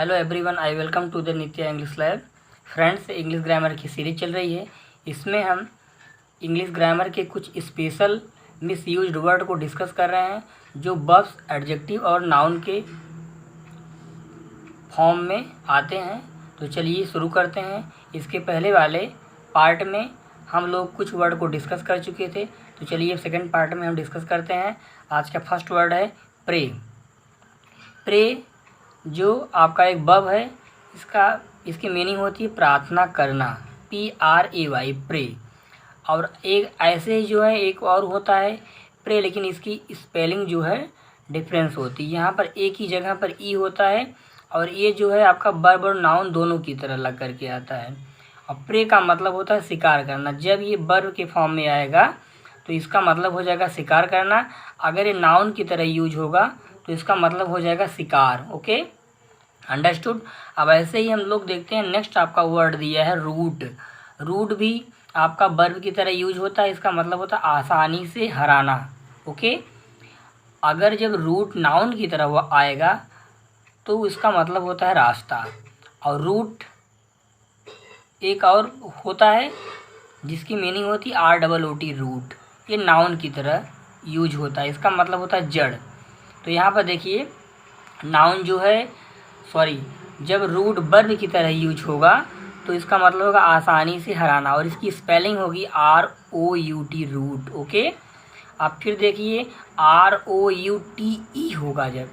Hello everyone, I welcome to the Nitya English lab. Friends, English grammar की series चल रही है। इसमें हम इंग्लिश ग्रामर के कुछ स्पेशल मिसयूज्ड वर्ड को डिस्कस कर रहे हैं जो वर्ब्स, एडजेक्टिव और नाउन के फॉर्म में आते हैं। तो चलिए शुरू करते हैं। इसके पहले वाले पार्ट में हम लोग कुछ वर्ड को डिस्कस कर चुके थे, तो चलिए सेकंड पार्ट में हम डिस्कस करते हैं। आज का फर्स्ट वर्ड है प्रे। प्रे जो आपका एक वर्ब है, इसकी मीनिंग होती है प्रार्थना करना, PRAY, प्रे। और एक ऐसे ही जो है एक और होता है प्रे, लेकिन इसकी स्पेलिंग जो है डिफरेंस होती है। यहाँ पर एक ही जगह पर ई होता है और ये जो है आपका वर्ब और नाउन दोनों की तरह लग करके आता है। और प्रे का मतलब होता है शिकार करना। जब ये वर्ब के फॉर्म में आएगा तो इसका मतलब हो जाएगा शिकार करना। अगर ये नाउन की तरह यूज होगा तो इसका मतलब हो जाएगा शिकार। Okay, understood. अब ऐसे ही हम लोग देखते हैं नेक्स्ट आपका वर्ड दिया है रूट। रूट भी आपका वर्ब की तरह यूज होता है। इसका मतलब होता है आसानी से हराना। ओके, अगर जब रूट नाउन की तरह वो आएगा तो इसका मतलब होता है रास्ता। और रूट एक और होता है जिसकी मीनिंग होती है ROOT, रूट। ये नाउन की तरह यूज होता है। इसका मतलब होता है जड़। तो यहाँ पर देखिए नाउन जो है जब रूट वर्ब की तरह यूज होगा तो इसका मतलब होगा आसानी से हराना, और इसकी स्पेलिंग होगी ROUT, रूट। ओके, अब फिर देखिए ROUTE होगा। जब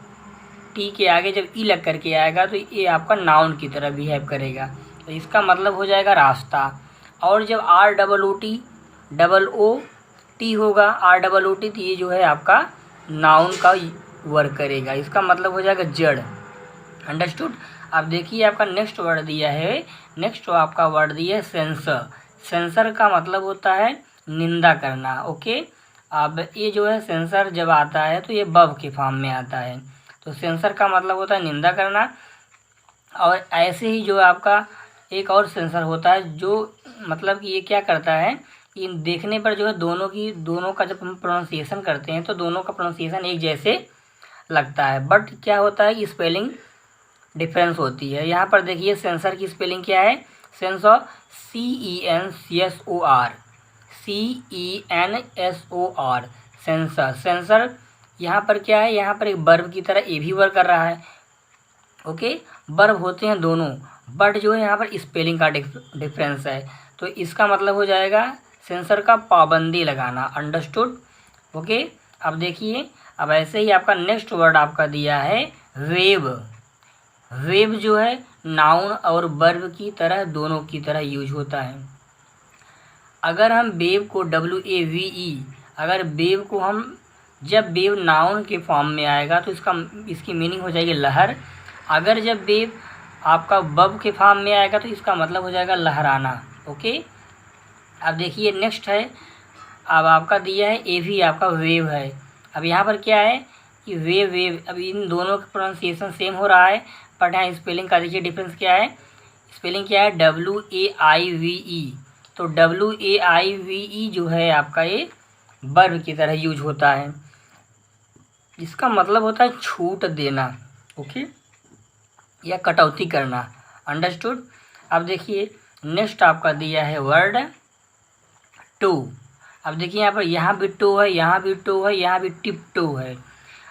टी के आगे जब ई लग करके आएगा तो ये आपका नाउन की तरह बिहेव करेगा, तो इसका मतलब हो जाएगा रास्ता। और जब ROOT होगा, ROOT, तो ये जो है आपका नाउन का वर्क करेगा। इसका मतलब हो जाएगा जड़। अंडरस्टूड। अब देखिए आपका नेक्स्ट वर्ड दिया है। नेक्स्ट आपका वर्ड दिया है सेंसर। सेंसर का मतलब होता है निंदा करना। ओके, अब ये जो है सेंसर जब आता है तो ये वर्ब के फॉर्म में आता है। तो सेंसर का मतलब होता है निंदा करना। और ऐसे ही जो आपका एक और सेंसर होता है जो मतलब कि ये क्या करता है कि देखने पर जो है दोनों का जब हम प्रोनाउंसिएशन करते हैं तो दोनों का प्रोनाउंसिएशन एक जैसे लगता है, बट क्या होता है कि स्पेलिंग डिफरेंस होती है। यहाँ पर देखिए सेंसर की स्पेलिंग क्या है, सेंसर CENSOR, सेंसर। सेंसर यहाँ पर क्या है, यहाँ पर एक वर्ब की तरह ए भी वर्क कर रहा है। ओके, वर्ब होते हैं दोनों, बट जो है यहाँ पर स्पेलिंग का डिफरेंस है। तो इसका मतलब हो जाएगा सेंसर का पाबंदी लगाना। अंडरस्टूड। ओके, अब देखिए अब ऐसे ही आपका नेक्स्ट वर्ड आपका दिया है वेव। वेव जो है नाउन और वर्ब की तरह दोनों की तरह यूज होता है। अगर हम वेव को WAVE, अगर वेव को हम जब वेव नाउन के फॉर्म में आएगा तो इसकी मीनिंग हो जाएगी लहर। अगर जब वेव आपका वर्ब के फॉर्म में आएगा तो इसका मतलब हो जाएगा लहराना। ओके, अब देखिए नेक्स्ट है, अब आपका दिया है ए भी आपका वेव है। अब यहाँ पर क्या है कि वेव, अब इन दोनों का प्रोनाउंसिएशन सेम हो रहा है, बट यहाँ स्पेलिंग का देखिए डिफरेंस क्या है। स्पेलिंग क्या है, WAIVE। तो WAIVE जो है आपका ये वर्ब की तरह यूज होता है। इसका मतलब होता है छूट देना। ओके, या कटौती करना। अंडरस्टूड। अब देखिए नेक्स्ट आपका दिया है वर्ड टू। अब देखिए यहाँ भी टू है, यहाँ भी टू है, यहाँ भी टिप टू है।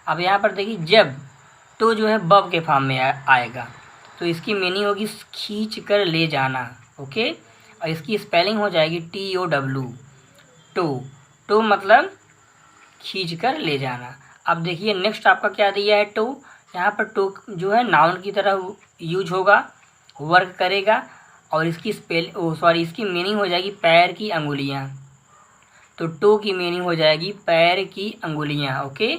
अब यहाँ पर देखिए जब टू जो है वर्ब के फॉर्म में आएगा तो इसकी मीनिंग होगी खींच कर ले जाना। ओके, और इसकी स्पेलिंग हो जाएगी TOW, टू मतलब खींच कर ले जाना। अब देखिए नेक्स्ट आपका क्या दिया है टू। यहाँ पर टू जो है नाउन की तरह यूज होगा, वर्क करेगा, और इसकी इसकी मीनिंग हो जाएगी पैर की अंगुलियाँ। तो टो की मीनिंग हो जाएगी पैर की अंगुलियाँ। ओके,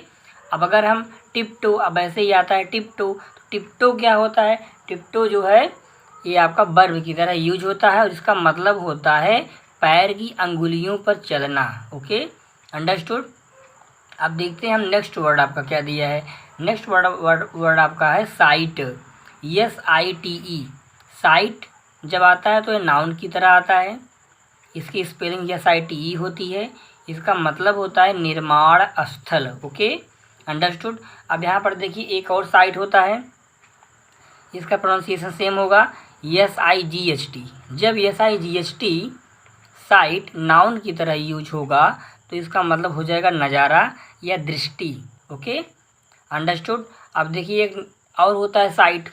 अब अगर हम टिप टो, अब ऐसे ही आता है टिप टो। तो टिप टो क्या होता है, टिप टो जो है ये आपका वर्ब की तरह यूज होता है और इसका मतलब होता है पैर की अंगुलियों पर चलना। Okay, understood. अब देखते हैं हम नेक्स्ट वर्ड आपका क्या दिया है। नेक्स्ट वर्ड आपका है साइट, SITE। साइट जब आता है तो ये नाउन की तरह आता है। इसकी स्पेलिंग SITE होती है। इसका मतलब होता है निर्माण स्थल। Okay, understood. अब यहाँ पर देखिए एक और साइट होता है, इसका प्रोनाउंसिएशन सेम होगा SIGHT। जब SIGHT साइट नाउन की तरह यूज होगा तो इसका मतलब हो जाएगा नज़ारा या दृष्टि। Okay, understood. अब देखिए एक और होता है साइट।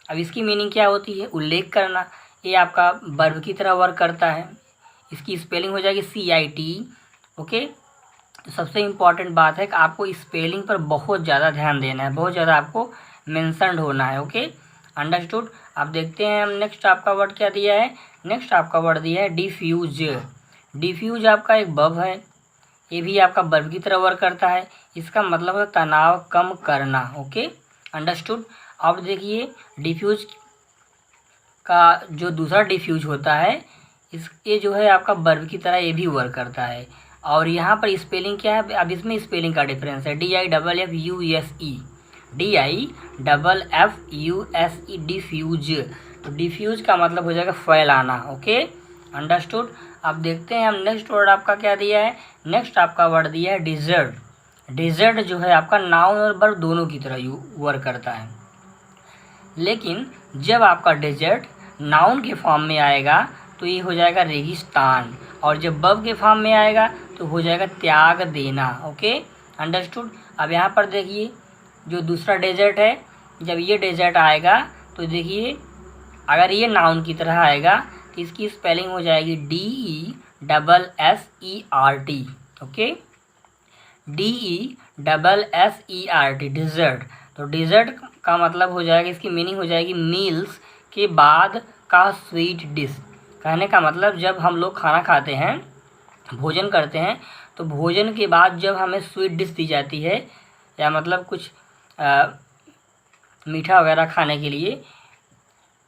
अब इसकी मीनिंग क्या होती है? उल्लेख करना। ये आपका वर्ब की तरह वर्क करता है। इसकी स्पेलिंग हो जाएगी CIT। ओके, तो सबसे इम्पॉर्टेंट बात है कि आपको स्पेलिंग पर बहुत ज़्यादा ध्यान देना है, बहुत ज़्यादा आपको मेंशन्ड होना है। Okay, understood. अब देखते हैं हम नेक्स्ट आपका वर्ड क्या दिया है। नेक्स्ट आपका वर्ड दिया है डिफ्यूज। डिफ्यूज आपका एक वर्ब है, ये भी आपका वर्ब की तरह वर्क करता है। इसका मतलब है तनाव कम करना। Okay, understood. अब देखिए डिफ्यूज का जो दूसरा डिफ्यूज होता है ये जो है आपका वर्ब की तरह ये भी वर्क करता है। और यहाँ पर स्पेलिंग क्या है? अब इसमें स्पेलिंग का डिफरेंस है। DIFFUSE, DIFFUSE, diffuse. तो डिफ्यूज का मतलब हो जाएगा फैलाना। Okay, understood. अब देखते हैं हम नेक्स्ट वर्ड आपका क्या दिया है। नेक्स्ट आपका वर्ड दिया है डिजर्ट। डिजर्ट जो है आपका नाउन और वर्ब दोनों की तरह वर्क करता है, लेकिन जब आपका डिजर्ट नाउन के फॉर्म में आएगा तो ये हो जाएगा रेगिस्तान, और जब वर्ब के फॉर्म में आएगा तो हो जाएगा त्याग देना। Okay, understood. अब यहाँ पर देखिए जो दूसरा डेजर्ट है, जब ये डेजर्ट आएगा तो देखिए अगर ये नाउन की तरह आएगा तो इसकी स्पेलिंग हो जाएगी DESSERT। Okay, DESSERT, dessert. तो डिजर्ट का मतलब हो जाएगा, इसकी मीनिंग हो जाएगी मील्स के बाद का स्वीट डिश। कहने का मतलब जब हम लोग खाना खाते हैं, भोजन करते हैं, तो भोजन के बाद जब हमें स्वीट डिश दी जाती है या मतलब कुछ मीठा वगैरह खाने के लिए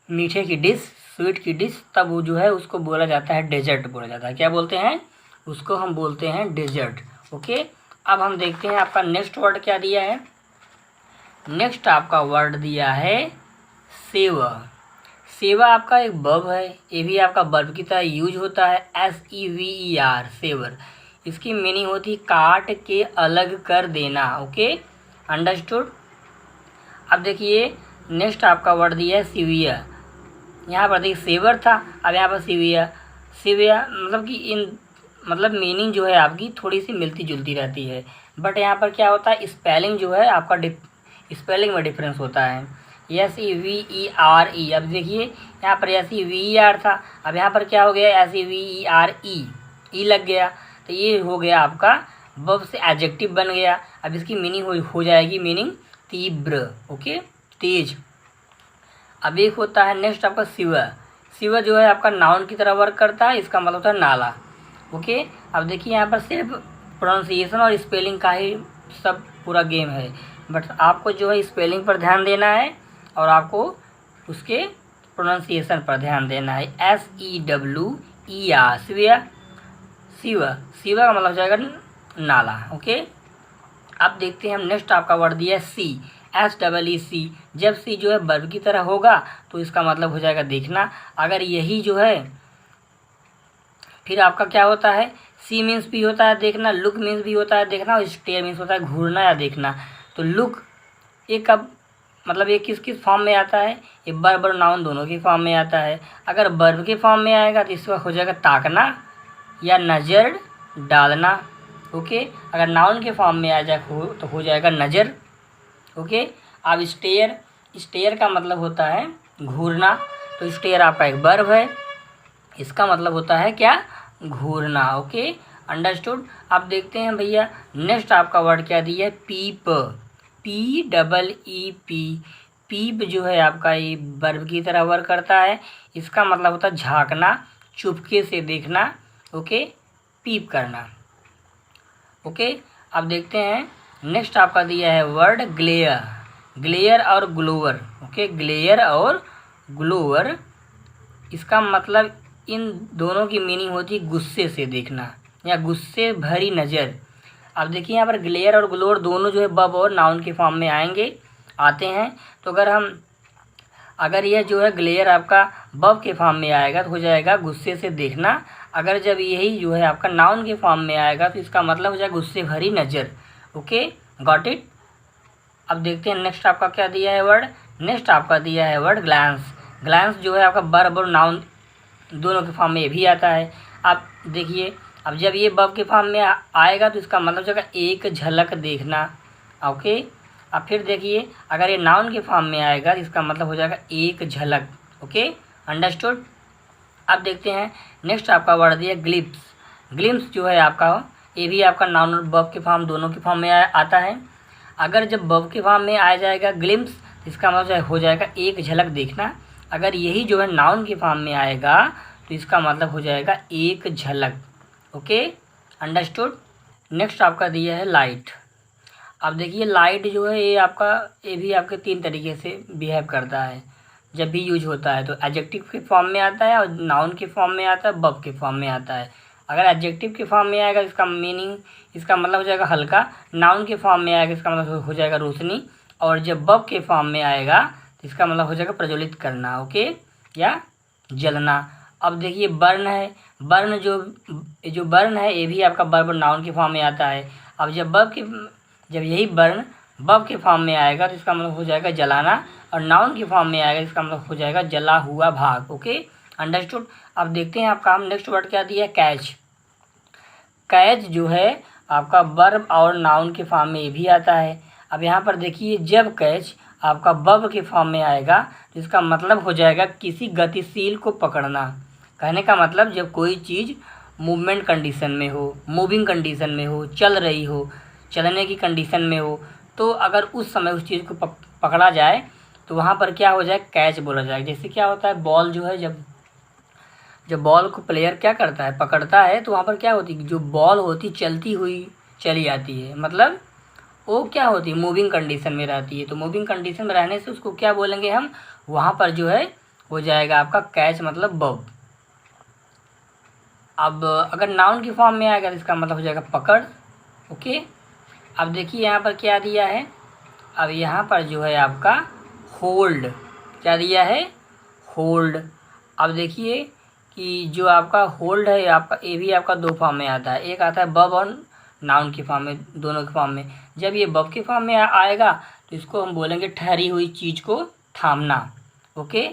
मीठे की डिश, स्वीट की डिश, तब वो जो है उसको बोला जाता है डेजर्ट बोला जाता है। क्या बोलते हैं? उसको हम बोलते हैं डेजर्ट। ओके, अब हम देखते हैं आपका नेक्स्ट वर्ड क्या दिया है। नेक्स्ट आपका वर्ड दिया है सेवा। सेवा आपका एक वर्ब है, ये भी आपका वर्ब की तरह यूज होता है। SEVER, saver. इसकी मीनिंग होती है काट के अलग कर देना। Okay, understood. अब देखिए नेक्स्ट आपका वर्ड दिया है सीवियर। यहाँ पर देखिए सेवर था, अब यहाँ पर सीवियर। सीवियर मतलब कि इन मतलब मीनिंग जो है आपकी थोड़ी सी मिलती जुलती रहती है, बट यहाँ पर क्या होता है स्पेलिंग जो है आपका स्पेलिंग में डिफरेंस होता है। SEVERE। अब देखिए यहाँ पर SEVER था, अब यहाँ पर क्या हो गया SEVERE, ई लग गया, तो ये हो गया आपका वर्ब से एडजेक्टिव बन गया। अब इसकी मीनिंग हो जाएगी मीनिंग तीव्र। ओके, तेज। अब एक होता है नेक्स्ट आपका सिवर। सिवर जो है आपका नाउन की तरह वर्क करता है, इसका मतलब होता है नाला। ओके, अब देखिए यहाँ पर सिर्फ प्रोनाउंसिएशन और स्पेलिंग का ही सब पूरा गेम है, बट आपको जो है स्पेलिंग पर ध्यान देना है और आपको उसके प्रोनाउंसिएशन पर ध्यान देना है। SEWER, सिविया। सिवा, सिवा का मतलब हो जाएगा नाला। ओके, अब देखते हैं हम नेक्स्ट आपका वर्ड दिया है सी। SEEC। जब सी जो है वर्ब की तरह होगा तो इसका मतलब हो जाएगा देखना। अगर यही जो है फिर आपका क्या होता है, सी मीन्स भी होता है देखना, लुक मीन्स भी होता है देखना, और स्टेयर मीन्स होता है घूरना या देखना। तो लुक ये कब मतलब ये किस किस फॉर्म में आता है? ये वर्ब और नाउन दोनों के फॉर्म में आता है। अगर वर्ब के फॉर्म में आएगा तो इसका हो जाएगा ताकना या नज़र डालना। ओके, अगर नाउन के फॉर्म में आ जाए तो हो जाएगा नज़र। ओके, अब स्टेयर, स्टेयर का मतलब होता है घूरना, तो स्टेयर आपका एक वर्ब है, इसका मतलब होता है क्या? घूरना। Okay, understood. अब देखते हैं भैया नेक्स्ट आपका वर्ड क्या दिया है, पीप। PEEP। पीप जो है आपका ये वर्ब की तरह वर्क करता है, इसका मतलब होता है झांकना, चुपके से देखना। ओके, पीप करना। ओके, अब देखते हैं नेक्स्ट आपका दिया है वर्ड ग्लेयर। ग्लेयर और ग्लोवर। ओके, ग्लेयर और ग्लोवर, इसका मतलब इन दोनों की मीनिंग होती है गुस्से से देखना या गुस्से भरी नज़र। अब देखिए यहाँ पर ग्लेयर और ग्लोवर दोनों जो है वर्ब और नाउन के फॉर्म में आते हैं। तो अगर यह जो है ग्लेयर आपका वर्ब के फॉर्म में आएगा तो हो जाएगा गुस्से से देखना। अगर जब यही जो है आपका नाउन के फॉर्म में आएगा तो इसका मतलब हो जाएगा गुस्से भरी नज़र। Okay, got it. अब देखते हैं नेक्स्ट आपका क्या दिया है वर्ड। नेक्स्ट आपका दिया है वर्ड ग्लैंस। ग्लैंस जो है आपका वर्ब और नाउन दोनों के फॉर्म में ये भी आता है। आप देखिए, अब जब ये वर्ब के फॉर्म में आएगा तो इसका मतलब जो है एक झलक देखना। ओके, अब फिर देखिए अगर ये नाउन के फॉर्म में आएगा तो इसका मतलब हो जाएगा एक झलक। Okay, understood. अब देखते हैं नेक्स्ट आपका वर्ड दिया ग्लिम्स। ग्लिम्स जो है आपका ये भी आपका नाउन और वर्ब के फॉर्म दोनों के फॉर्म में आता है। अगर जब वर्ब के फॉर्म में आ जाएगा ग्लिम्स, इसका मतलब हो जाएगा एक झलक देखना। अगर यही जो है नाउन के फॉर्म में आएगा तो इसका मतलब हो जाएगा एक झलक। Okay, understood. नेक्स्ट आपका दिया है लाइट। अब देखिए लाइट जो है ये भी आपके 3 तरीके से बिहेव करता है जब भी यूज होता है। तो एडजेक्टिव के फॉर्म में आता है और नाउन के फॉर्म में आता है, वर्ब के फॉर्म में आता है। अगर एडजेक्टिव के फॉर्म में आएगा इसका मीनिंग, इसका मतलब हो जाएगा हल्का। नाउन के फॉर्म में आएगा इसका मतलब हो जाएगा रोशनी। और जब वर्ब के फॉर्म में आएगा तो इसका मतलब हो जाएगा प्रज्वलित करना। ओके, या जलना। अब देखिए बर्न है। बर्न जो बर्न है ये भी आपका वर्ब और नाउन के फॉर्म में आता है। अब जब यही बर्न वर्ब के फॉर्म में आएगा तो इसका मतलब हो जाएगा जलाना। और नाउन के फॉर्म में आएगा इसका मतलब हो जाएगा जला हुआ भाग। Okay, understood. अब देखते हैं आपका हम नेक्स्ट वर्ड क्या दिया है, कैच। कैच जो है आपका वर्ब और नाउन के फॉर्म में ये भी आता है। अब यहाँ पर देखिए जब कैच आपका वर्ब के फॉर्म में आएगा तो इसका मतलब हो जाएगा किसी गतिशील को पकड़ना। कहने का मतलब जब कोई चीज़ मूवमेंट कंडीशन में हो, मूविंग कंडीशन में हो, चल रही हो, चलने की कंडीशन में हो, तो अगर उस समय उस चीज़ को पकड़ा जाए तो वहाँ पर क्या हो जाए, कैच बोला जाए। जैसे क्या होता है, बॉल जो है जब बॉल को प्लेयर क्या करता है, पकड़ता है, तो वहाँ पर क्या होती है, जो बॉल होती चलती हुई चली आती है, मतलब वो क्या होती है, मूविंग कंडीशन में रहती है। तो मूविंग कंडीशन में रहने से उसको क्या बोलेंगे हम, वहाँ पर जो है हो जाएगा आपका कैच मतलब वर्ब। अब अगर नाउन की फॉर्म में आएगा तो इसका मतलब हो जाएगा पकड़। ओके, अब देखिए यहाँ पर क्या दिया है, अब यहाँ पर जो है आपका होल्ड, क्या दिया है, होल्ड। अब देखिए कि जो आपका होल्ड है आपका ये भी आपका 2 फॉर्म में आता है। एक आता है वर्ब और नाउन के फॉर्म में, दोनों के फॉर्म में। जब ये वर्ब के फॉर्म में आएगा तो इसको हम बोलेंगे ठहरी हुई चीज़ को थामना। ओके,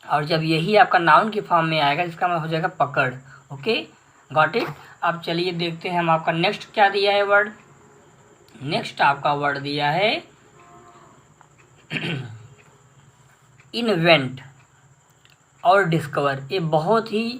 और जब यही आपका नाउन के फॉर्म में आएगा इसका मतलब हो जाएगा पकड़। Okay, got it. अब चलिए देखते हैं हम आपका नेक्स्ट क्या दिया है वर्ड। नेक्स्ट आपका वर्ड दिया है इन्वेंट और डिस्कवर। ये बहुत ही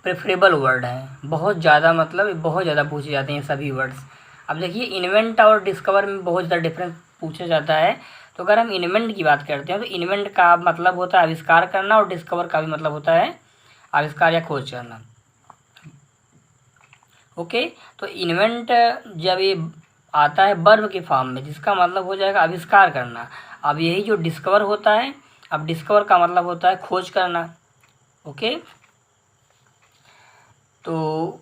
प्रेफरेबल वर्ड है, बहुत ज़्यादा, मतलब बहुत ज़्यादा पूछे जाते हैं सभी वर्ड्स। अब देखिए इन्वेंट और डिस्कवर में बहुत ज़्यादा डिफरेंस पूछा जाता है। तो अगर हम इन्वेंट की बात करते हैं तो इन्वेंट का मतलब होता है आविष्कार करना, और डिस्कवर का भी मतलब होता है आविष्कार या खोज करना। ओके, तो इन्वेंट जब ये आता है वर्ब के फॉर्म में, जिसका मतलब हो जाएगा आविष्कार करना। अब यही जो डिस्कवर होता है, अब डिस्कवर का मतलब होता है खोज करना। ओके, तो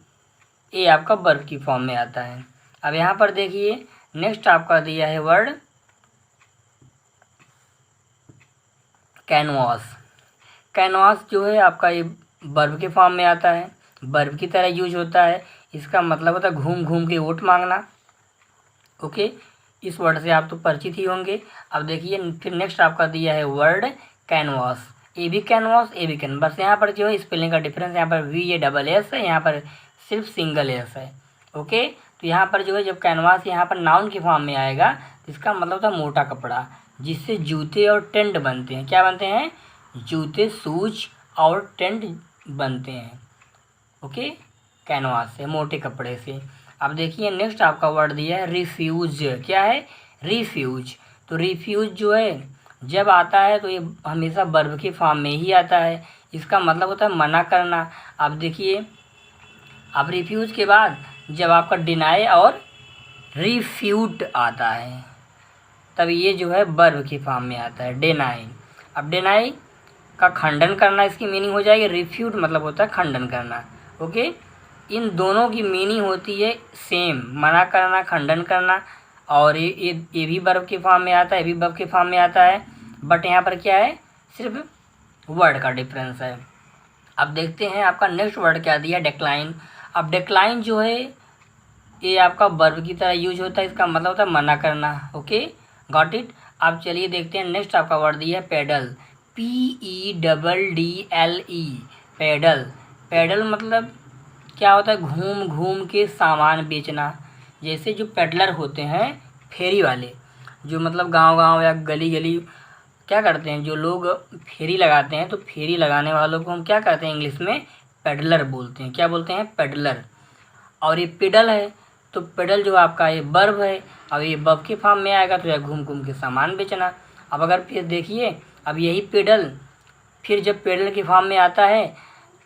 ये आपका वर्ब की फॉर्म में आता है। अब यहाँ पर देखिए नेक्स्ट आपका दिया है वर्ड कैनवास। कैनवास जो है आपका ये वर्ब के फॉर्म में आता है, वर्ब की तरह यूज होता है। इसका मतलब होता है घूम घूम के वोट मांगना। ओके, इस वर्ड से आप तो परिचित ही होंगे। अब देखिए फिर नेक्स्ट आपका दिया है वर्ड कैनवास। ए भी कैनवास, ए भी कैन, बस यहाँ पर जो है स्पेलिंग का डिफरेंस, यहाँ पर VASS है, यहाँ पर सिर्फ सिंगल एस है। ओके, तो यहाँ पर जो है जब कैनवास यहाँ पर नाउन के फॉर्म में आएगा तो इसका मतलब होता है मोटा कपड़ा, जिससे जूते और टेंट बनते हैं। क्या बनते हैं, जूते, शूज और टेंट बनते हैं। ओके, कैनवास से, मोटे कपड़े से। अब देखिए नेक्स्ट आपका वर्ड दिया है रिफ्यूज। क्या है, रिफ्यूज। तो रिफ्यूज जो है जब आता है तो ये हमेशा वर्ब के फॉर्म में ही आता है। इसका मतलब होता है मना करना। अब देखिए, अब रिफ्यूज के बाद जब आपका डिनाई और रिफ्यूट आता है तब ये जो है वर्ब के फॉर्म में आता है, डिनाई। अब डिनाई का खंडन करना इसकी मीनिंग हो जाएगी, रिफ्यूट मतलब होता है खंडन करना। ओके, इन दोनों की मीनिंग होती है सेम, मना करना, खंडन करना। और ये भी वर्ब के फॉर्म में आता है, ये भी वर्ब के फॉर्म में आता है, बट यहाँ पर क्या है, सिर्फ वर्ड का डिफरेंस है। अब देखते हैं आपका नेक्स्ट वर्ड क्या दिया, डिक्लाइन। अब डिक्लाइन जो है ये आपका वर्ब की तरह यूज होता है, इसका मतलब होता है मना करना। Okay, got it. अब चलिए देखते हैं नेक्स्ट आपका वर्ड दिया है पेडल, PEDDLE, पेडल। पेडल मतलब क्या होता है, घूम घूम के सामान बेचना। जैसे जो पेडलर होते हैं फेरी वाले, जो मतलब गांव गांव या गली गली क्या करते हैं, जो लोग फेरी लगाते हैं, तो फेरी लगाने वालों को हम क्या कहते हैं इंग्लिश में, पेडलर बोलते हैं। क्या बोलते हैं, पेडलर। और ये पेडल है, तो पेडल जो आपका ये वर्ब है, अब ये वर्ब के फॉर्म में आएगा तो यह घूम घूम के सामान बेचना। अब अगर फिर देखिए, अब यही पेडल फिर जब पेडल के फॉर्म में आता है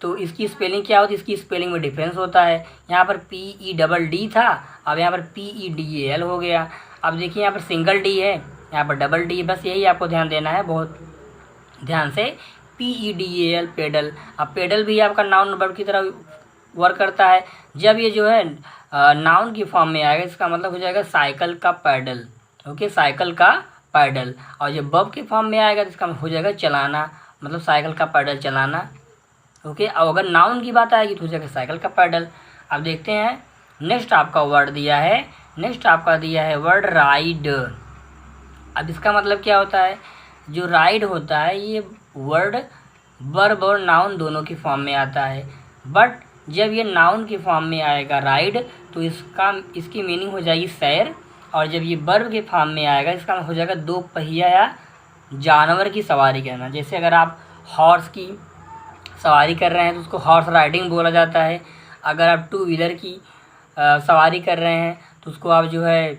तो इसकी स्पेलिंग क्या होती है, इसकी स्पेलिंग में डिफरेंस होता है। यहाँ पर PEDD था, अब यहाँ पर PEDAL हो गया। अब देखिए यहाँ पर सिंगल डी है, यहाँ पर डबल डी, बस यही आपको ध्यान देना है बहुत ध्यान से, PEDAL, पेडल। अब पेडल भी आपका नाउन वर्ब की तरह वर्क करता है। जब ये जो है नाउन की फॉर्म में आएगा, इसका मतलब हो जाएगा साइकिल का पैडल। ओके, साइकिल का पैडल। और जब वर्ब के फॉर्म में आएगा तो इसका हो जाएगा चलाना, मतलब साइकिल का पैडल चलाना। ओके, अब अगर नाउन की बात आएगी तो हो जाएगा साइकिल का पैडल। अब देखते हैं नेक्स्ट आपका वर्ड दिया है, नेक्स्ट आपका दिया है वर्ड राइड। अब इसका मतलब क्या होता है, जो राइड होता है ये वर्ड वर्ब और नाउन दोनों की फॉर्म में आता है, बट जब ये नाउन की फॉर्म में आएगा राइड तो इसकी मीनिंग हो जाएगी सैर। और जब ये वर्ब के फॉर्म में आएगा इसका हो जाएगा दो पहिया या जानवर की सवारी करना। जैसे अगर आप हॉर्स की सवारी कर रहे हैं तो उसको हॉर्स राइडिंग बोला जाता है। अगर आप टू व्हीलर की सवारी कर रहे हैं तो उसको आप जो है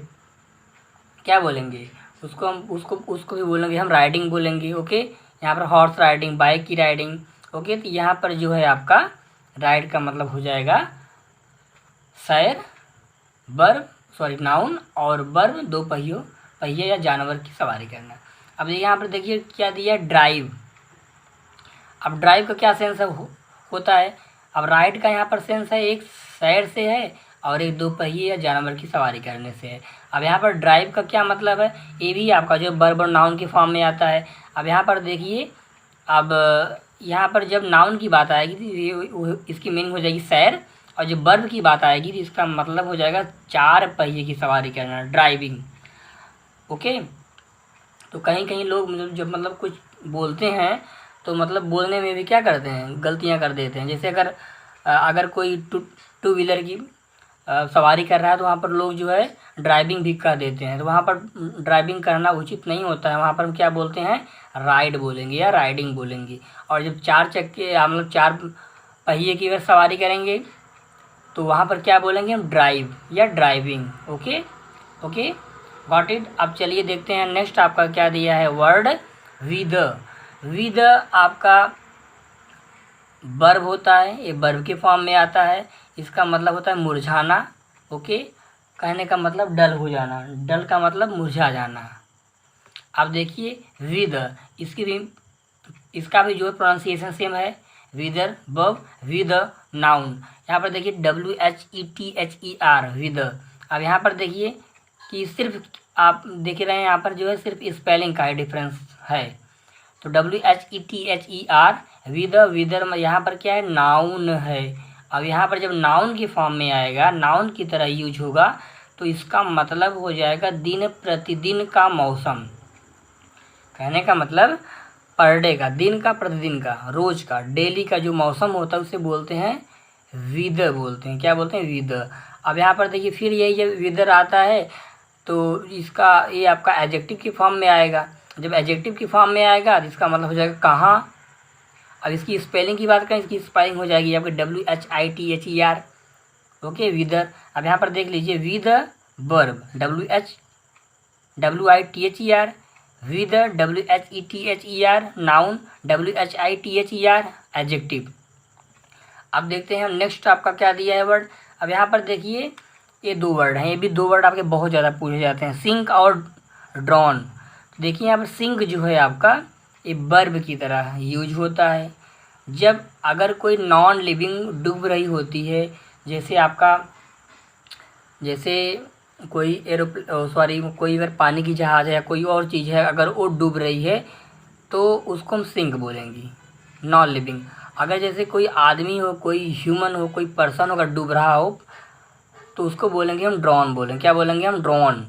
क्या बोलेंगे, उसको भी बोलेंगे हम राइडिंग बोलेंगे। ओके, यहाँ पर हॉर्स राइडिंग, बाइक की राइडिंग। ओके, तो यहाँ पर जो है आपका राइड का मतलब हो जाएगा सैर, वर्ब सॉरी नाउन, और वर्ब दो पहिए या जानवर की सवारी करना। अब यहाँ पर देखिए क्या दिया, ड्राइव। अब ड्राइव का क्या सेंस होता है, अब राइड का यहाँ पर सेंस है एक सैर से है और एक दो पहिए या जानवर की सवारी करने से है। अब यहाँ पर ड्राइव का क्या मतलब है, ये भी आपका जो वर्ब और नाउन के फॉर्म में आता है। अब यहाँ पर देखिए, अब यहाँ पर जब नाउन की बात आएगी तो इसकी मीनिंग हो जाएगी सैर, और जब वर्ब की बात आएगी तो इसका मतलब हो जाएगा चार पहिए की सवारी करना, ड्राइविंग। ओके, तो कहीं कहीं लोग जब मतलब कुछ बोलते हैं तो मतलब बोलने में भी क्या करते हैं, गलतियाँ कर देते हैं। जैसे अगर कोई टू व्हीलर की सवारी कर रहा है तो वहाँ पर लोग जो है ड्राइविंग भी कर देते हैं, तो वहाँ पर ड्राइविंग करना उचित नहीं होता है। वहाँ पर हम क्या बोलते हैं, राइड बोलेंगे या राइडिंग बोलेंगे। और जब चार चक्के मतलब चार पहिए की अगर सवारी करेंगे तो वहाँ पर क्या बोलेंगे हम, ड्राइव या driving. Okay okay, got it. अब चलिए देखते हैं नेक्स्ट आपका क्या दिया है वर्ड विद। विद आपका वर्ब होता है, ये वर्ब के फॉर्म में आता है। इसका मतलब होता है मुरझाना। ओके, कहने का मतलब डल हो जाना, डल का मतलब मुरझा जाना। अब देखिए विद, इसका भी जो प्रोनाउंसिएशन सेम है, विदर वर्ब, विद नाउन। यहाँ पर देखिए WHETHER विद। अब यहाँ पर देखिए कि सिर्फ आप देख रहे हैं यहाँ पर जो है सिर्फ स्पेलिंग का ही डिफरेंस है। तो WHETHER विद, विदर यहाँ पर क्या है, नाउन है। अब यहाँ पर जब नाउन की फॉर्म में आएगा, नाउन की तरह यूज होगा, तो इसका मतलब हो जाएगा दिन प्रतिदिन का मौसम। कहने का मतलब पर डे का, दिन का, प्रतिदिन का, रोज का, डेली का जो मौसम होता है उसे बोलते हैं विद बोलते हैं। क्या बोलते हैं, विद। अब यहाँ पर देखिए फिर यही जब विदर आता है तो इसका ये आपका एडजेक्टिव की फॉर्म में आएगा। जब एडजेक्टिव की फॉर्म में आएगा तो इसका मतलब हो जाएगा कहाँ। अब इसकी स्पेलिंग की बात करें, इसकी स्पेलिंग हो जाएगी आपकी WHITHER। ओके, विदर। अब यहाँ पर देख लीजिए with verb WHWITHER, with WHETHER, noun WHITHER, adjective. अब देखते हैं हम नेक्स्ट आपका क्या दिया है वर्ड। अब यहाँ पर देखिए ये दो वर्ड हैं, ये भी दो वर्ड आपके बहुत ज़्यादा पूछे जाते हैं, सिंक और ड्रॉन। देखिए यहाँ पर सिंक जो है आपका ये वर्ब की तरह यूज होता है। जब अगर कोई नॉन लिविंग डूब रही होती है, जैसे आपका कोई कोई अगर पानी की जहाज़ है या कोई और चीज़ है, अगर वो डूब रही है तो उसको हम सिंक बोलेंगे, नॉन लिविंग। अगर जैसे कोई आदमी हो, कोई ह्यूमन हो, कोई पर्सन हो, अगर डूब रहा हो तो उसको बोलेंगे हम ड्रॉन बोलेंगे। क्या बोलेंगे हम, ड्रॉन।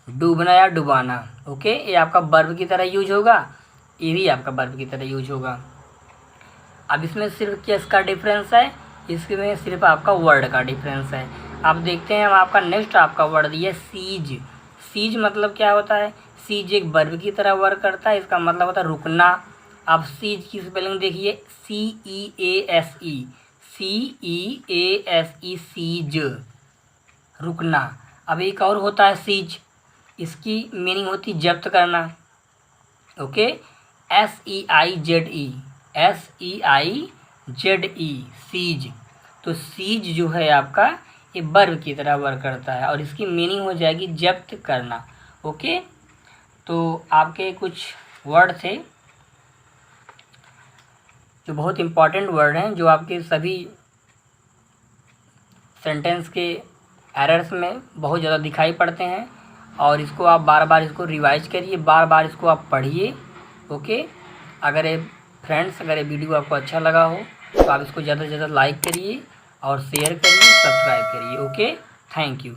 डूबना या डुबाना। ओके, ये आपका वर्ब की तरह यूज होगा, ये भी आपका वर्ब की तरह यूज होगा। अब इसमें सिर्फ किसका डिफरेंस है, इसमें सिर्फ आपका वर्ड का डिफरेंस है। आप देखते हैं, हम आपका नेक्स्ट आपका वर्ड दिया सीज। सीज मतलब क्या होता है, सीज एक वर्ब की तरह वर्क करता है, इसका मतलब होता है रुकना। आप सीज की स्पेलिंग देखिए, CEASE, CEASE, सीज, रुकना। अब एक और होता है सीज, इसकी मीनिंग होती जब्त करना। Okay, SEIZE, SEIZE, seize. तो सीज जो है आपका ये वर्ब की तरह वर्क करता है और इसकी मीनिंग हो जाएगी जब्त करना। ओके, तो आपके कुछ वर्ड थे जो बहुत इम्पॉर्टेंट वर्ड हैं, जो आपके सभी सेंटेंस के एरर्स में बहुत ज़्यादा दिखाई पड़ते हैं। और इसको आप बार बार इसको रिवाइज करिए, बार बार इसको आप पढ़िए। ओके, अगर ये फ्रेंड्स, अगर ये वीडियो आपको अच्छा लगा हो तो आप इसको ज़्यादा से ज़्यादा लाइक करिए और शेयर करिए, सब्सक्राइब करिए। Okay, thank you.